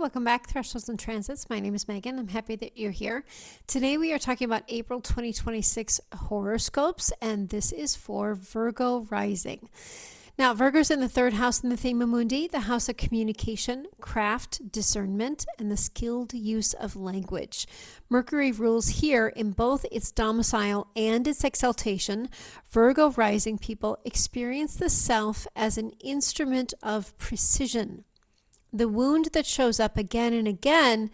welcome back, Thresholds and Transits. My name is Megan. I'm happy that you're here. Today we are talking about April 2026 horoscopes, and this is for Virgo rising. Now, Virgo's in the third house in the Thema Mundi, the house of communication, craft, discernment, and the skilled use of language. Mercury rules here in both its domicile and its exaltation. Virgo rising people experience the self as an instrument of precision. The wound that shows up again and again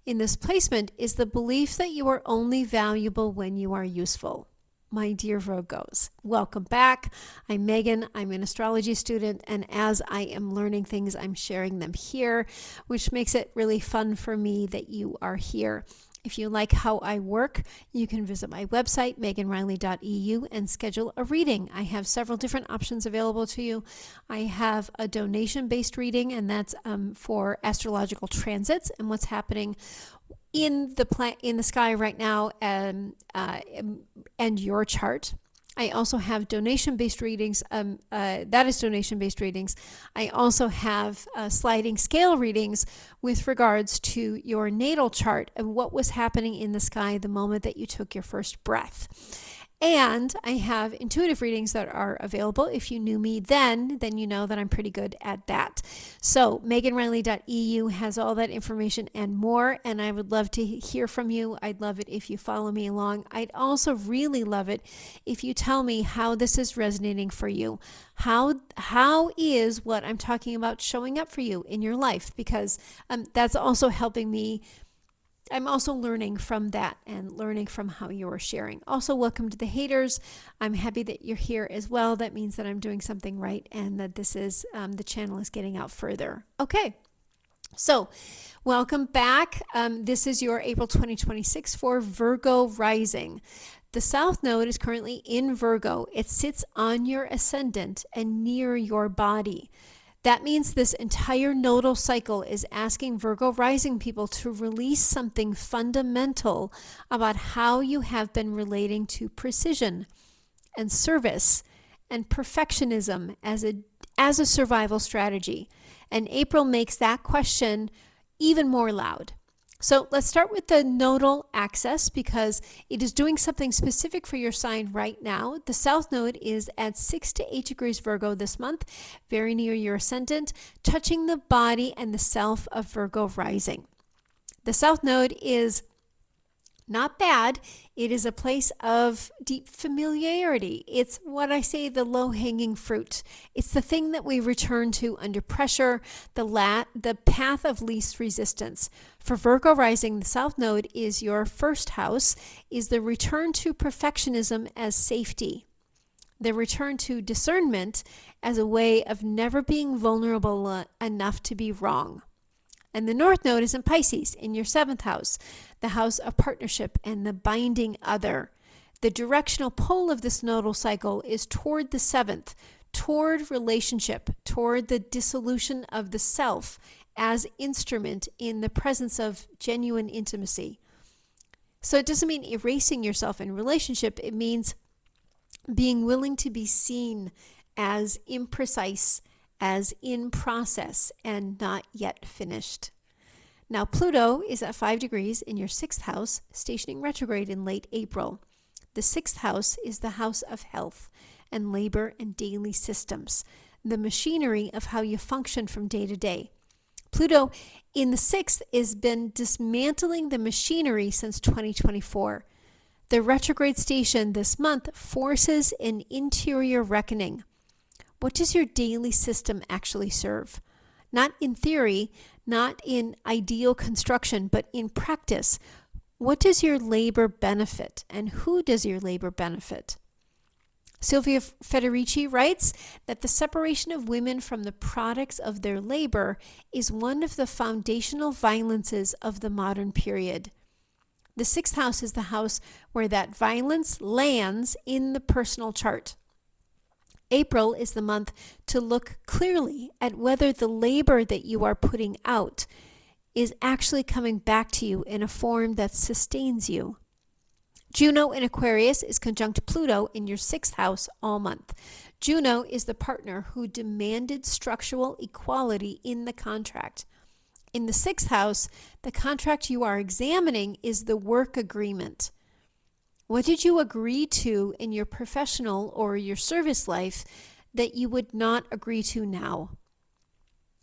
in this placement is the belief that you are only valuable when you are useful. My dear Virgos, welcome back. I'm Megan. I'm an astrology student, and as I am learning things, I'm sharing them here, which makes it really fun for me that you are here. If you like how I work, you can visit my website, meganriley.eu, and schedule a reading. I have several different options available to you. I have a donation-based reading, and that's for astrological transits and what's happening in the sky right now, and your chart. I also have donation-based readings. That is donation-based readings. I also have sliding scale readings with regards to your natal chart and what was happening in the sky the moment that you took your first breath. And I have intuitive readings that are available. If you knew me then you know that I'm pretty good at that. So meganriley.eu has all that information and more, and I would love to hear from you. I'd love it if you follow me along. I'd also really love it if you tell me how this is resonating for you. How is what I'm talking about showing up for you in your life? Because that's also helping me. I'm also learning from that and learning from how you're sharing. Also, welcome to the haters. I'm happy that you're here as well. That means that I'm doing something right and that this is the channel is getting out further. Okay, so welcome back. This is your April 2026 for Virgo rising. The South Node is currently in Virgo. It sits on your ascendant and near your body. That means this entire nodal cycle is asking Virgo rising people to release something fundamental about how you have been relating to precision and service and perfectionism as a survival strategy. And April makes that question even more loud. So let's start with the nodal axis because it is doing something specific for your sign right now. The South Node is at 6 to 8 degrees Virgo this month, very near your ascendant, touching the body and the self of Virgo rising. The South Node is not bad. It is a place of deep familiarity. It's what I say, the low-hanging fruit. It's the thing that we return to under pressure, the path of least resistance. For Virgo rising, the South Node is your first house, is the return to perfectionism as safety, the return to discernment as a way of never being vulnerable enough to be wrong. And the North Node is in Pisces, in your seventh house, the house of partnership and the binding other. The directional pole of this nodal cycle is toward the seventh, toward relationship, toward the dissolution of the self as instrument in the presence of genuine intimacy. So it doesn't mean erasing yourself in relationship. It means being willing to be seen as imprecise, as in process and not yet finished. Now Pluto is at 5 degrees in your sixth house, stationing retrograde in late April. The sixth house is the house of health and labor and daily systems, the machinery of how you function from day to day. Pluto in the sixth has been dismantling the machinery since 2024. The retrograde station this month forces an interior reckoning. What does your daily system actually serve? Not in theory, not in ideal construction, but in practice. What does your labor benefit, and who does your labor benefit? Sylvia Federici writes that the separation of women from the products of their labor is one of the foundational violences of the modern period. The sixth house is the house where that violence lands in the personal chart. April is the month to look clearly at whether the labor that you are putting out is actually coming back to you in a form that sustains you. Juno in Aquarius is conjunct Pluto in your sixth house all month. Juno is the partner who demanded structural equality in the contract. In the 6th house, the contract you are examining is the work agreement. What did you agree to in your professional or your service life that you would not agree to now?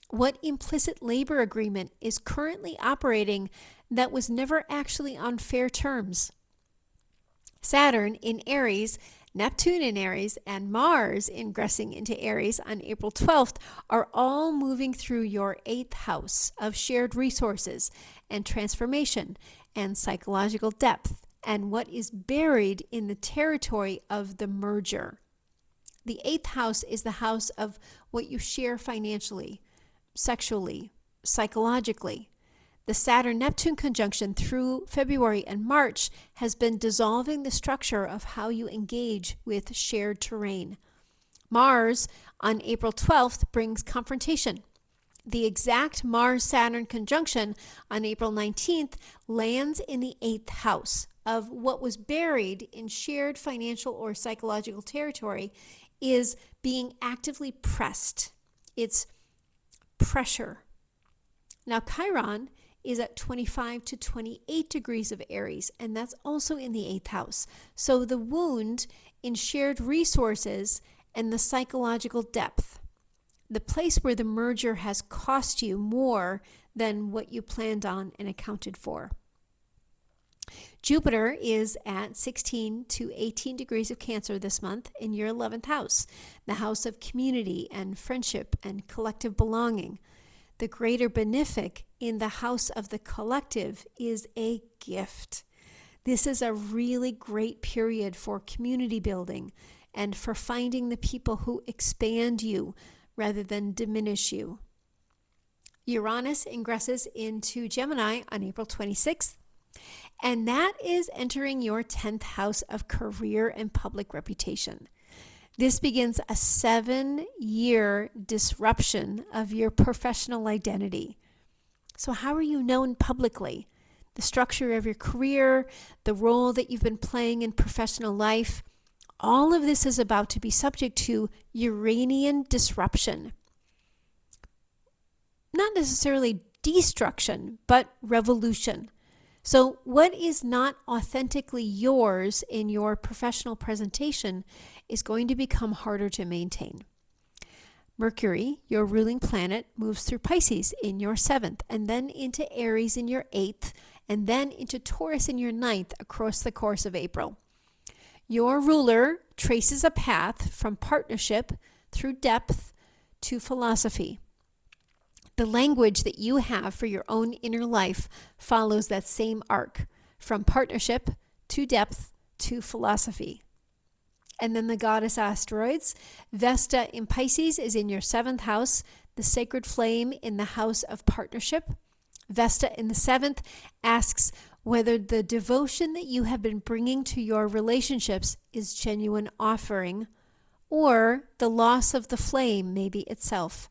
What implicit labor agreement is currently operating that was never actually on fair terms? Saturn in Aries, Neptune in Aries, and Mars ingressing into Aries on April 12th are all moving through your 8th house of shared resources and transformation and psychological depth and what is buried in the territory of the merger. The 8th house is the house of what you share financially, sexually, psychologically. The Saturn-Neptune conjunction through February and March has been dissolving the structure of how you engage with shared terrain. Mars on April 12th brings confrontation. The exact Mars-Saturn conjunction on April 19th lands in the 8th house of what was buried in shared financial or psychological territory is being actively pressed. It's pressure. Now Chiron is at 25 to 28 degrees of Aries, and that's also in the 8th house. So the wound in shared resources and the psychological depth, the place where the merger has cost you more than what you planned on and accounted for. Jupiter is at 16 to 18 degrees of Cancer this month in your 11th house, the house of community and friendship and collective belonging. The greater benefic in the house of the collective is a gift. This is a really great period for community building and for finding the people who expand you rather than diminish you. Uranus ingresses into Gemini on April 26th, and that is entering your 10th house of career and public reputation. This begins a 7-year disruption of your professional identity. So how are you known publicly? The structure of your career, the role that you've been playing in professional life, all of this is about to be subject to Uranian disruption. Not necessarily destruction, but revolution. So what is not authentically yours in your professional presentation is going to become harder to maintain. Mercury, your ruling planet, moves through Pisces in your 7th, and then into Aries in your 8th, and then into Taurus in your 9th across the course of April. Your ruler traces a path from partnership through depth to philosophy. The language that you have for your own inner life follows that same arc, from partnership to depth to philosophy. And then the goddess asteroids. Vesta in Pisces is in your 7th house, the sacred flame in the house of partnership. Vesta in the 7th asks whether the devotion that you have been bringing to your relationships is genuine offering, or the loss of the flame may be itself.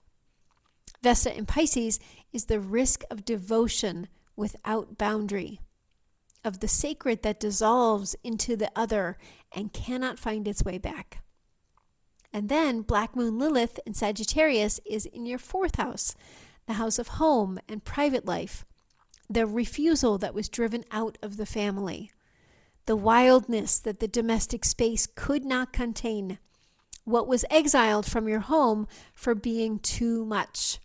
Vesta in Pisces is the risk of devotion without boundary, of the sacred that dissolves into the other and cannot find its way back. And then Black Moon Lilith in Sagittarius is in your 4th house, the house of home and private life, the refusal that was driven out of the family, the wildness that the domestic space could not contain, what was exiled from your home for being too much.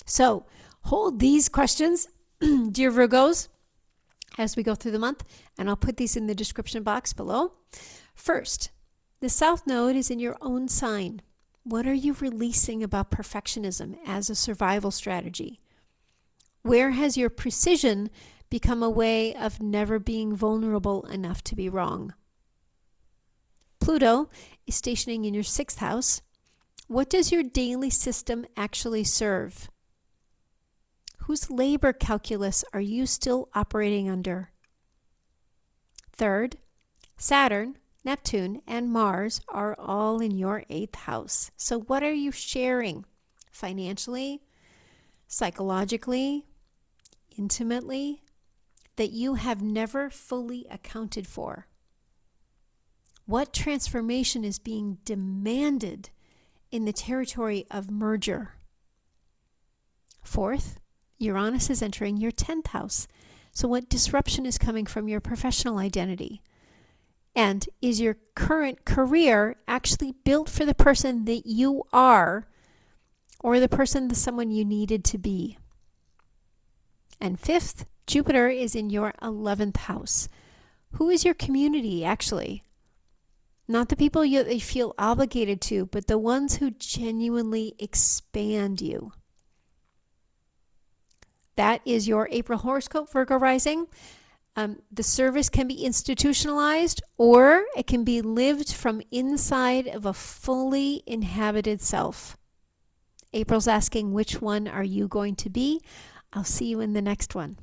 So hold these questions, dear Virgos, as we go through the month, and I'll put these in the description box below. First, the South Node is in your own sign. What are you releasing about perfectionism as a survival strategy? Where has your precision become a way of never being vulnerable enough to be wrong? Pluto is stationing in your 6th house. What does your daily system actually serve? Whose labor calculus are you still operating under? Third, Saturn, Neptune, and Mars are all in your 8th house. So what are you sharing financially, psychologically, intimately, that you have never fully accounted for? What transformation is being demanded in the territory of merger? Fourth, Uranus is entering your 10th house. So what disruption is coming from your professional identity? And is your current career actually built for the person that you are, or the person, someone you needed to be? And 5th, Jupiter is in your 11th house. Who is your community, actually? Not the people you feel obligated to, but the ones who genuinely expand you. That is your April horoscope, Virgo rising. The service can be institutionalized, or it can be lived from inside of a fully inhabited self. April's asking, which one are you going to be? I'll see you in the next one.